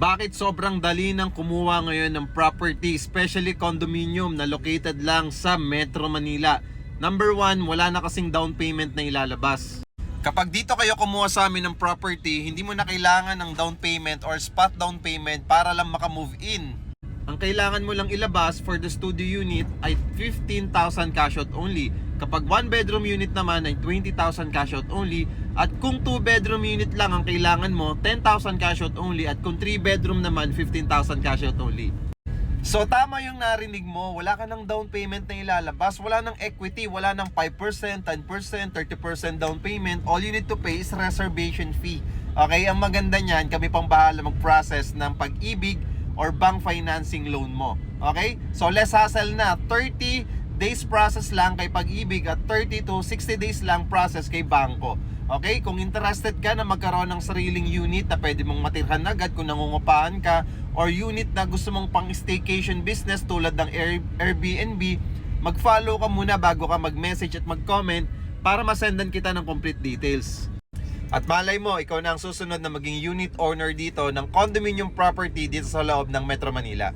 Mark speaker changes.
Speaker 1: Bakit sobrang dali ng kumuha ngayon ng property, especially condominium na located lang sa Metro Manila? Number one, wala na kasing down payment na ilalabas. Kapag dito kayo kumuha sa amin ng property, hindi mo na kailangan ng down payment or spot down payment para lang maka-move in. Ang kailangan mo lang ilabas for the studio unit ay 15,000 cash out only. Kapag 1 bedroom unit naman ay 20,000 cash out only. At kung 2 bedroom unit lang ang kailangan mo, 10,000 cash out only. At kung 3 bedroom naman, 15,000 cash out only. So tama yung narinig mo, wala ka ng down payment na ilalabas, wala ng equity, wala ng 5%, 10%, 30% down payment. All you need to pay is reservation fee. Okay, ang maganda niyan, kami pang bahala mag-process ng Pag-ibig or bank financing loan mo. Okay? So less hassle na. 30 days process lang kay Pag-ibig at 30 to 60 days lang process kay bangko. Okay? Kung interested ka na magkaroon ng sariling unit na pwede mong matirhan agad kung nangungupahan ka, or unit na gusto mong pang staycation business tulad ng Airbnb, mag-follow ka muna bago ka mag-message at mag-comment para masendan kita ng complete details. At malay mo, ikaw na ang susunod na maging unit owner dito ng condominium property dito sa loob ng Metro Manila.